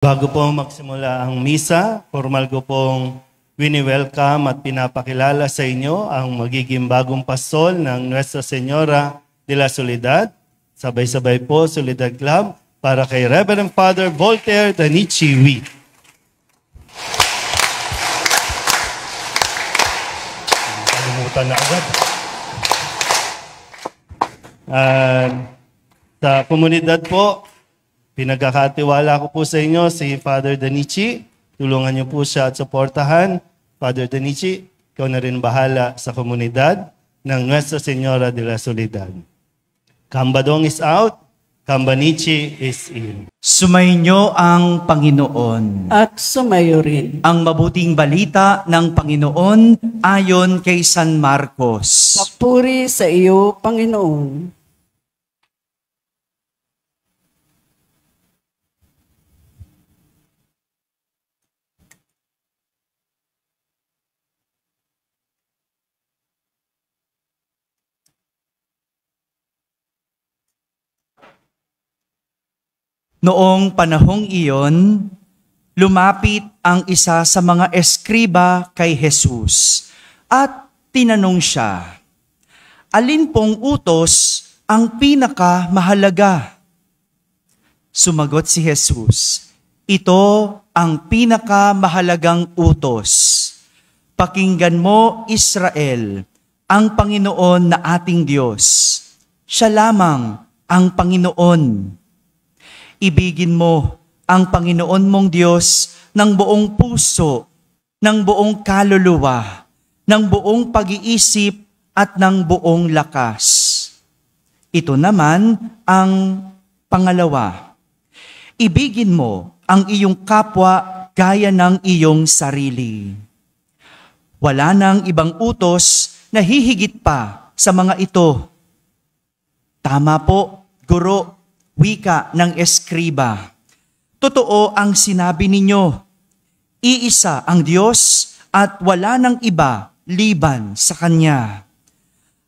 Bago po magsimula ang misa, formal ko pong wini-welcome at pinapakilala sa inyo ang magiging bagong pastol ng Nuestra Señora de la Soledad. Sabay-sabay po, Soledad Club, para kay Reverend Father Voltaire Danichi. Kalimutan na agad. Sa komunidad po, pinagkakatiwala ko po sa inyo si Father Danichi. Tulungan niyo po siya at suportahan. Father Danichi, ikaw na rin bahala sa komunidad ng Nuestra Señora de la Soledad. Kambadong is out, Kambanichi is in. Sumainyo ang Panginoon. At sumayo rin. Ang mabuting balita ng Panginoon ayon kay San Marcos. Papuri sa iyo, Panginoon. Noong panahong iyon, lumapit ang isa sa mga eskriba kay Jesus at tinanong siya, "Alin pong utos ang pinakamahalaga?" Sumagot si Jesus, "Ito ang pinakamahalagang utos. Pakinggan mo, Israel, ang Panginoon na ating Diyos. Siya lamang ang Panginoon. Ibigin mo ang Panginoon mong Diyos ng buong puso, ng buong kaluluwa, ng buong pag-iisip at ng buong lakas." Ito naman ang pangalawa. Ibigin mo ang iyong kapwa gaya ng iyong sarili. Wala nang ibang utos na hihigit pa sa mga ito. Tama po, Guro, wika ng eskriba. Totoo ang sinabi ninyo. Iisa ang Diyos at wala nang iba liban sa Kanya.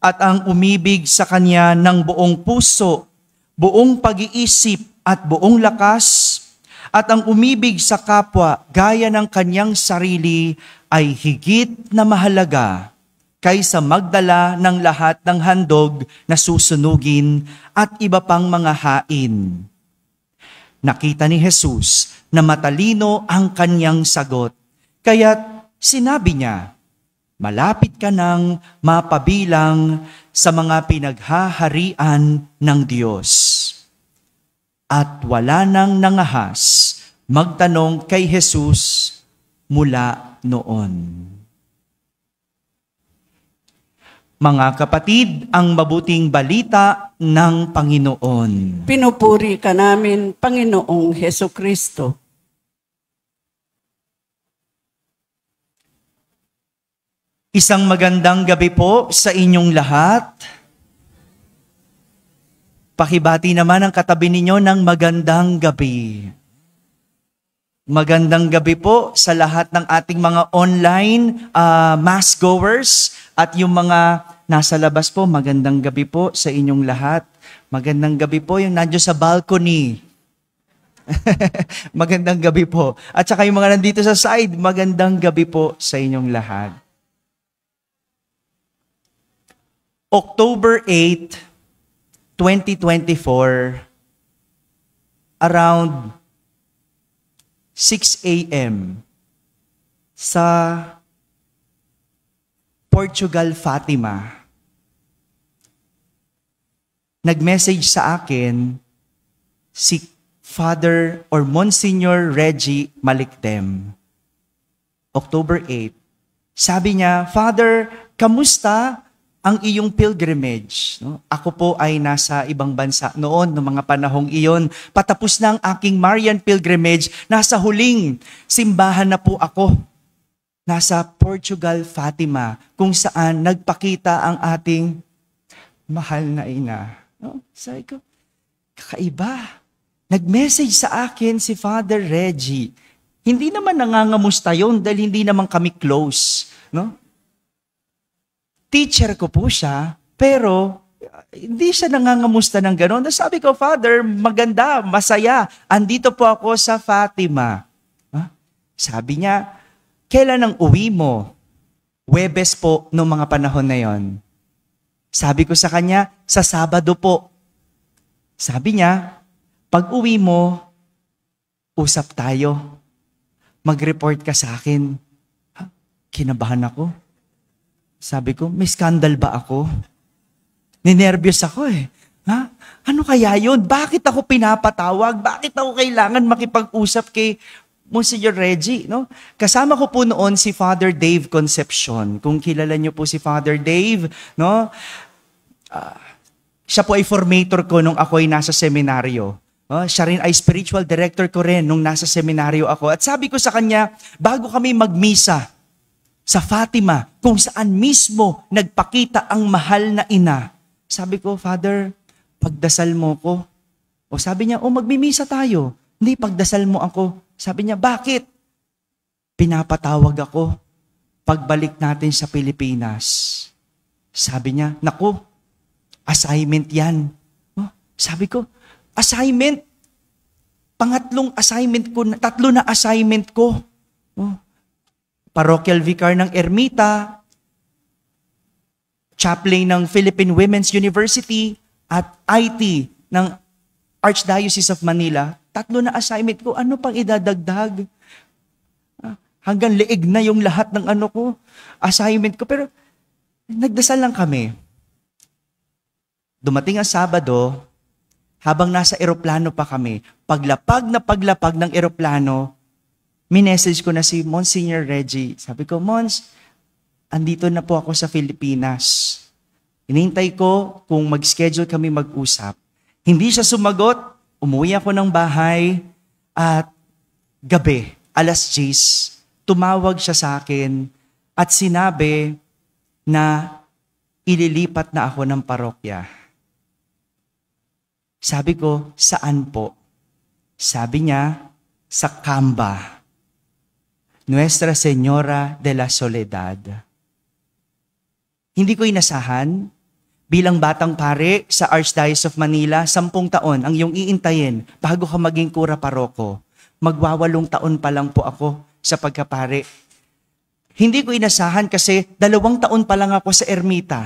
At ang umibig sa Kanya ng buong puso, buong pag-iisip at buong lakas, at ang umibig sa kapwa gaya ng kanyang sarili ay higit na mahalaga kaysa magdala ng lahat ng handog na susunugin at iba pang mga hain. Nakita ni Jesus na matalino ang kanyang sagot, kaya't sinabi niya, "Malapit ka nang mapabilang sa mga pinaghaharian ng Diyos." At wala nang nangahas magtanong kay Jesus mula noon. Mga kapatid, ang mabuting balita ng Panginoon. Pinupuri ka namin, Panginoong Hesukristo. Isang magandang gabi po sa inyong lahat. Pakibati naman ang katabi ninyo ng magandang gabi. Magandang gabi po sa lahat ng ating mga online mass goers at yung mga nasa labas po, magandang gabi po sa inyong lahat. Magandang gabi po yung nandiyo sa balcony. Magandang gabi po. At saka yung mga nandito sa side, magandang gabi po sa inyong lahat. October 8, 2024, around 6 a.m. sa Portugal, Fatima, nag-message sa akin si Father or Monsignor Reggie Maliktem. October 8. Sabi niya, "Father, kamusta ang iyong pilgrimage?" No? Ako po ay nasa ibang bansa noon, noong mga panahong iyon. Patapos na ang aking Marian pilgrimage. Nasa huling simbahan na po ako. Nasa Portugal, Fatima, kung saan nagpakita ang ating mahal na ina. No? Sabi ko, kakaiba. Nag-message sa akin si Father Reggie. Hindi naman nangangamusta yun dahil hindi naman kami close. No? Teacher ko po siya, pero Hindi siya nangangamusta ng gano'n. Sabi ko, Father, maganda, masaya. Andito po ako sa Fatima. Sabi niya, kailan ang uwi mo? Huwebes po noong mga panahon na yon. Sabi ko sa kanya, sa Sabado po. Sabi niya, pag uwi mo, usap tayo. Mag-report ka sa akin. Kinabahan ako. Sabi ko, may scandal ba ako? Ninervyos ako eh. Ano kaya yun? Bakit ako pinapatawag? Bakit ako kailangan makipag-usap kay Monsignor Reggie? No? Kasama ko po noon si Father Dave Concepcion. Kung kilala niyo po si Father Dave, no? Siya po ay formator ko nung ako ay nasa seminaryo. Siya rin ay spiritual director ko rin nung nasa seminaryo ako. At sabi ko sa kanya, bago kami magmisa sa Fatima, kung saan mismo nagpakita ang mahal na ina, sabi ko, Father, pagdasal mo ko. O sabi niya, magmimisa tayo. Hindi, pagdasal mo ako. Sabi niya, bakit? Pinapatawag ako. Pagbalik natin sa Pilipinas. Sabi niya, naku, assignment yan. Sabi ko, assignment? Pangatlong assignment ko, tatlo na assignment ko. Parochial Vicar ng Ermita, chaplain ng Philippine Women's University, at IT ng Archdiocese of Manila. Tatlo na assignment ko. Ano pang idadagdag? Hanggang leeg na yung lahat ng assignment ko. Pero nagdasal lang kami. Dumating ang Sabado, habang nasa eroplano pa kami, paglapag ng eroplano, minessage ko na si Monsignor Reggie. Sabi ko, Mons, andito na po ako sa Pilipinas. Inintay ko kung mag-schedule kami mag-usap. Hindi siya sumagot, umuwi ako ng bahay, at gabi, 10:00, tumawag siya sa akin at sinabi na ililipat na ako ng parokya. Sabi ko, saan po? Sabi niya, sa Camba, Nuestra Señora de la Soledad. Hindi ko inasahan, bilang batang pare sa Archdiocese of Manila, 10 taon ang iyong iintayin bago ka maging kura paroko. Magwa8 taon pa lang po ako sa pagkapare. Hindi ko inasahan kasi 2 taon pa lang ako sa ermita.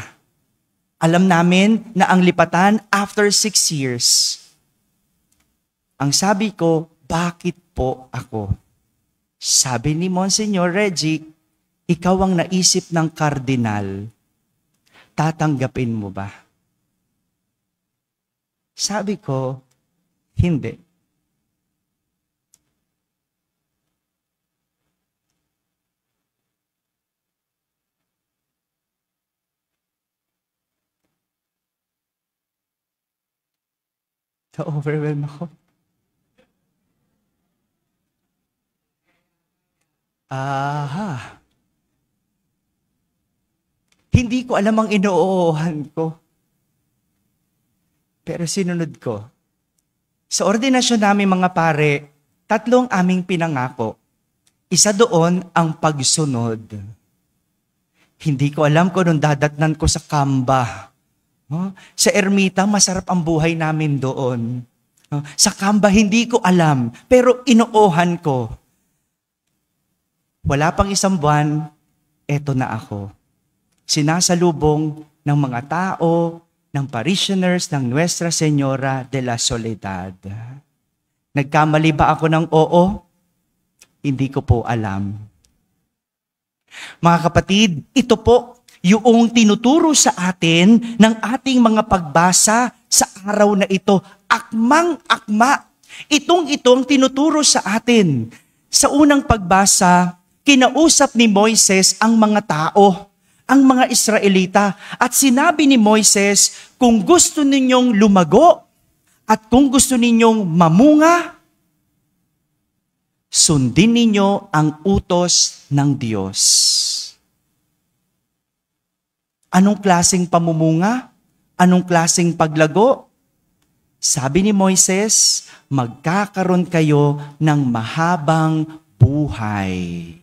Alam namin na ang lipatan after 6 years. Ang sabi ko, bakit po ako? Sabi ni Monsignor Reggie, ikaw ang naisip ng kardinal. Tatanggapin mo ba? Sabi ko, hindi. Na-overwhelm ako. Hindi ko alam ang inoohan ko. Pero sinunod ko. Sa ordinasyon namin mga pare, 3 ang aming pinangako. Isa doon ang pagsunod. Hindi ko alam kung anong dadatnan ko sa Camba. Sa ermita, masarap ang buhay namin doon. Sa Camba, hindi ko alam. Pero inoohan ko. Wala pang 1 buwan, eto na ako. Sinasalubong ng mga tao, ng parishioners ng Nuestra Señora de la Soledad. Nagkamali ba ako ng oo? Hindi ko po alam. Mga kapatid, ito po yung tinuturo sa atin ng ating mga pagbasa sa araw na ito. Akmang-akma. Ito ang tinuturo sa atin. Sa unang pagbasa, kinausap ni Moises ang mga tao, ang mga Israelita, at sinabi ni Moises, kung gusto ninyong lumago at kung gusto ninyong mamunga, sundin ninyo ang utos ng Diyos. Anong klaseng pamumunga? Anong klaseng paglago? Sabi ni Moises, magkakaroon kayo ng mahabang buhay.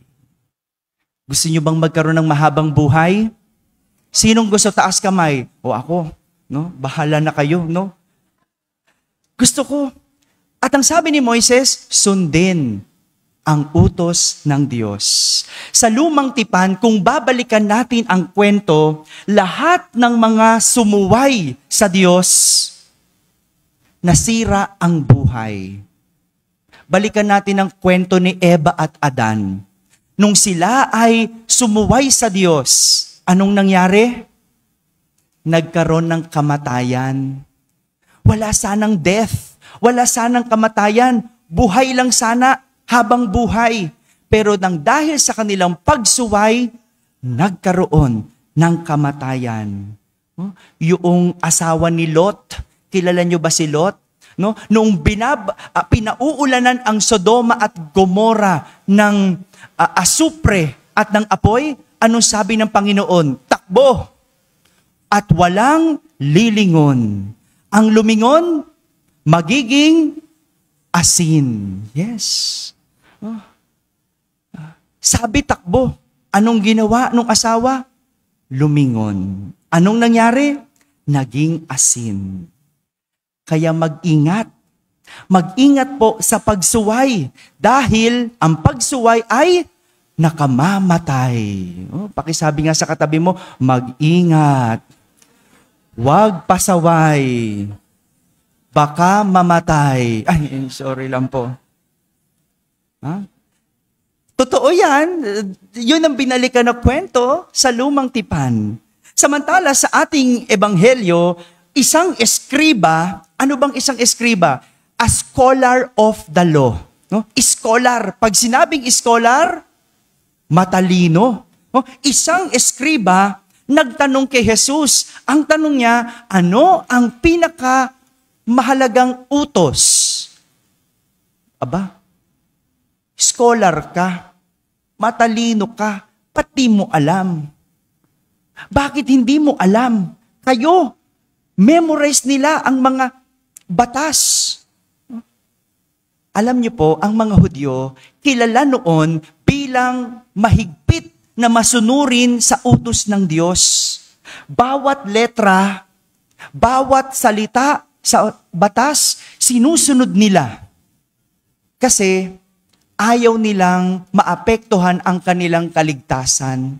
Gusto niyo bang magkaroon ng mahabang buhay? Sinong gusto taas kamay? O ako. No? Bahala na kayo, no? Gusto ko. At ang sabi ni Moises, sundin ang utos ng Diyos. Sa lumang tipan, kung babalikan natin ang kwento, lahat ng mga sumuway sa Diyos, nasira ang buhay. Balikan natin ang kwento ni Eva at Adan. Nung sila ay sumuway sa Diyos, anong nangyari? Nagkaroon ng kamatayan. Wala sanang death. Wala sanang kamatayan. Buhay lang sana habang buhay. Pero dahil sa kanilang pagsuway, nagkaroon ng kamatayan. Yung asawa ni Lot, kilala nyo ba si Lot? No? Noong pinauulanan ang Sodoma at Gomora ng asupre at ng apoy, anong sabi ng Panginoon? Takbo! At walang lilingon. Ang lumingon, magiging asin. Yes. Sabi takbo. Anong ginawa nung asawa? Lumingon. Anong nangyari? Naging asin. Kaya mag-ingat. Mag-ingat po sa pagsuway. Dahil ang pagsuway ay nakamamatay. Pakisabi nga sa katabi mo, mag-ingat. Huwag pasaway. Baka mamatay. Ay, sorry lang po. Totoo yan. Yun ang binalikan na kwento sa lumang tipan. Samantala sa ating ebanghelyo, isang eskriba, ano bang isang eskriba? A scholar of the law. No? Scholar. Pag sinabing scholar, matalino. No? Isang eskriba, nagtanong kay Jesus. Ang tanong niya, ano ang pinakamahalagang utos? Aba, scholar ka, matalino ka, pati mo alam. Bakit hindi mo alam? Kayo, memorize nila ang mga batas. Alam niyo po, ang mga Hudyo, kilala noon bilang mahigpit na masunurin sa utos ng Diyos. Bawat letra, bawat salita sa batas, sinusunod nila. Kasi ayaw nilang maapektuhan ang kanilang kaligtasan.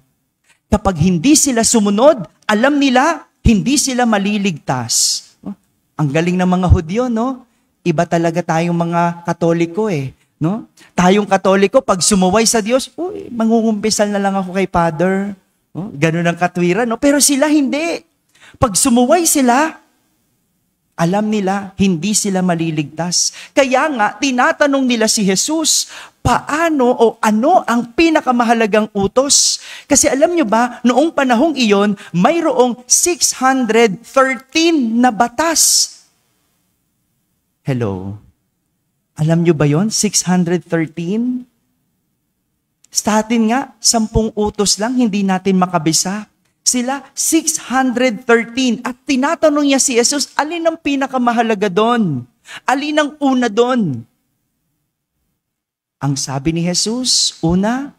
Kapag hindi sila sumunod, alam nila, hindi sila maliligtas. Ang galing ng mga Hudyo, no? Iba talaga tayong mga Katoliko eh. No? Tayong Katoliko, pag sumuway sa Diyos, mangungumpisal na lang ako kay Father. No? Ganun ang katwiran. No? Pero sila hindi. Pag sumuway sila, alam nila, hindi sila maliligtas. Kaya nga, tinatanong nila si Jesus, paano o ano ang pinakamahalagang utos? Kasi alam nyo ba, noong panahong iyon, mayroong 613 na batas. Hello? Alam nyo ba yon? 613? Sa atin nga, 10 utos lang, hindi natin makabisa. Sila, 613. At tinatanong niya si Jesus, alin ang pinakamahalaga doon? Alin ang una doon? Ang sabi ni Jesus, una,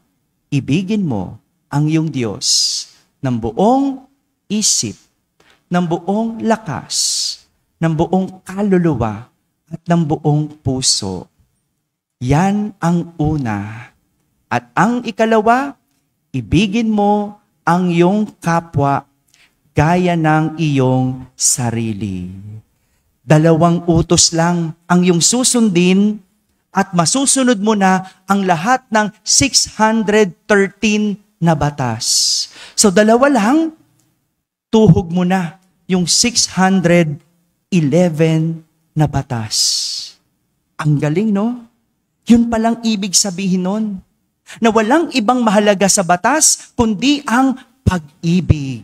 ibigin mo ang iyong Diyos ng buong isip, ng buong lakas, ng buong kaluluwa, at ng buong puso. Yan ang una. At ang ikalawa, ibigin mo ang iyong kapwa gaya ng iyong sarili. 2 utos lang ang iyong susundin at masusunod mo na ang lahat ng 613 na batas. So 2 lang, tuhog mo na yung 611 na batas. Ang galing, no? Yun palang ibig sabihin nun. Na walang ibang mahalaga sa batas, kundi ang pag-ibig.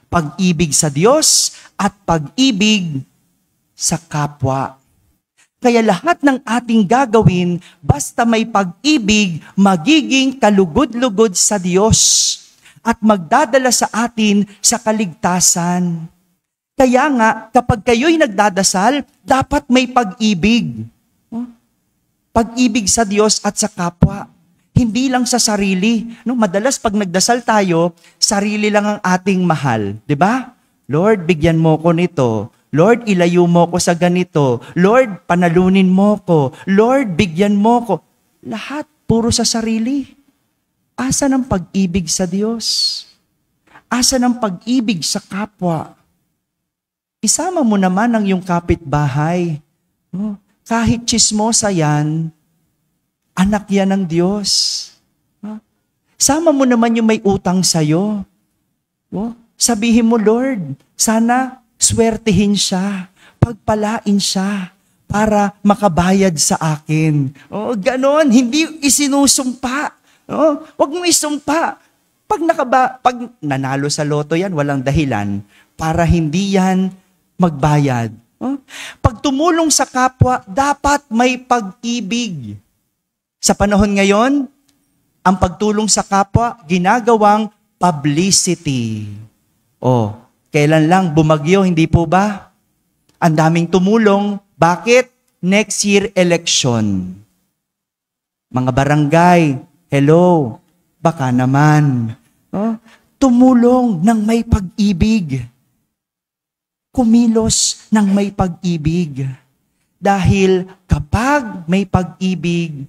Pag-ibig sa Diyos at pag-ibig sa kapwa. Kaya lahat ng ating gagawin, basta may pag-ibig, magiging kalugod-lugod sa Diyos at magdadala sa atin sa kaligtasan. Kaya nga, kapag kayo'y nagdadasal, dapat may pag-ibig. Pag-ibig sa Diyos at sa kapwa. Hindi lang sa sarili. No? Madalas pag nagdasal tayo, sarili lang ang ating mahal. 'Di ba? Lord, bigyan mo ko nito. Lord, ilayo mo ko sa ganito. Lord, panalunin mo ko. Lord, bigyan mo ko. Lahat puro sa sarili. Asa ng pag-ibig sa Diyos? Asa ng pag-ibig sa kapwa? Isama mo naman ang iyong kapitbahay. Oh, kahit chismosa yan, anak yan ng Diyos. Oh, sama mo naman yung may utang sa'yo. Oh, sabihin mo, Lord, sana swertihin siya, pagpalain siya, para makabayad sa akin. Oh, ganon, hindi isinusumpa. Oh, wag mo isumpa. Pag nanalo sa loto yan, walang dahilan para hindi yan magbayad. Oh, pag tumulong sa kapwa, dapat may pag-ibig. Sa panahon ngayon, ang pagtulong sa kapwa, ginagawang publicity. Oh, kailan lang bumagyo, hindi po ba? Ang daming tumulong. Bakit? Next year election. Mga barangay, hello, baka naman. Oh, tumulong ng may pag-ibig. Kumilos ng may pag-ibig. Dahil kapag may pag-ibig,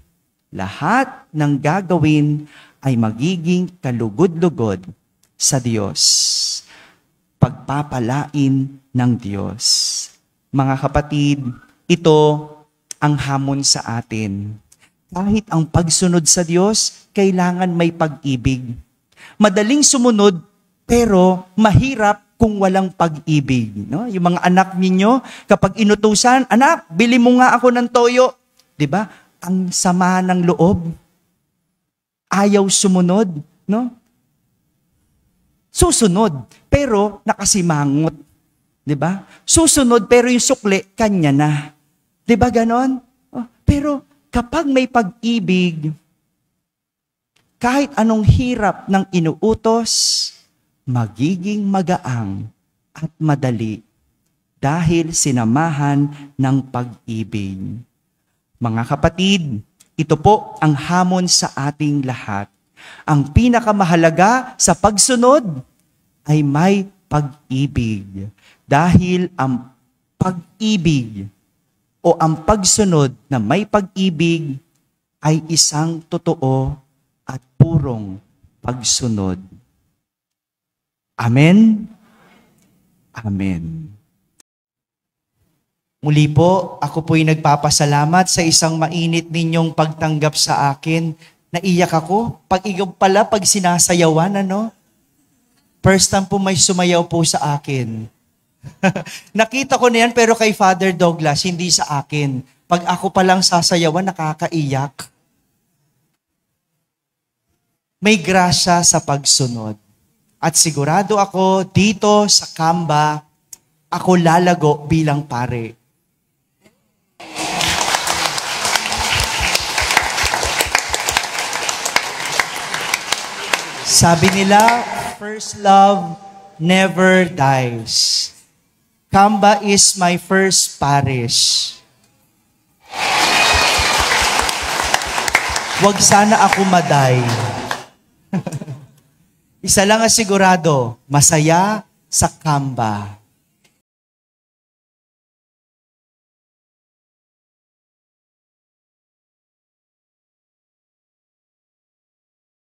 lahat ng gagawin ay magiging kalugod-lugod sa Diyos. Pagpapalain ng Diyos. Mga kapatid, ito ang hamon sa atin. Kahit ang pagsunod sa Diyos, kailangan may pag-ibig. Madaling sumunod, pero mahirap kung walang pag-ibig. No? Yung mga anak ninyo, kapag inutusan, anak, bili mo nga ako ng toyo. 'Di ba? Ang sama ng loob. Ayaw sumunod. No? Susunod, pero nakasimangot. 'Di ba? Susunod, pero yung sukli, kanya na. 'Di ba ganon? Oh, pero kapag may pag-ibig, kahit anong hirap ng inuutos, magiging magaang at madali dahil sinamahan ng pag-ibig. Mga kapatid, ito po ang hamon sa ating lahat. Ang pinakamahalaga sa pagsunod ay may pag-ibig. Dahil ang pag-ibig o ang pagsunod na may pag-ibig ay isang totoo at purong pagsunod. Amen? Amen. Muli po, ako po'y nagpapasalamat sa isang mainit ninyong pagtanggap sa akin. Naiyak ako. Pag sinasayawan, ano? First time po may sumayaw po sa akin. Nakita ko na yan, pero kay Father Douglas, hindi sa akin. Pag ako palang sasayawan, nakakaiyak. May grasya sa pagsunod. At sigurado ako, dito sa Kamba, ako lalago bilang pare. Sabi nila, first love never dies. Kamba is my first parish. Huwag sana ako maday. Isa lang ang sigurado, masaya sa Kamba.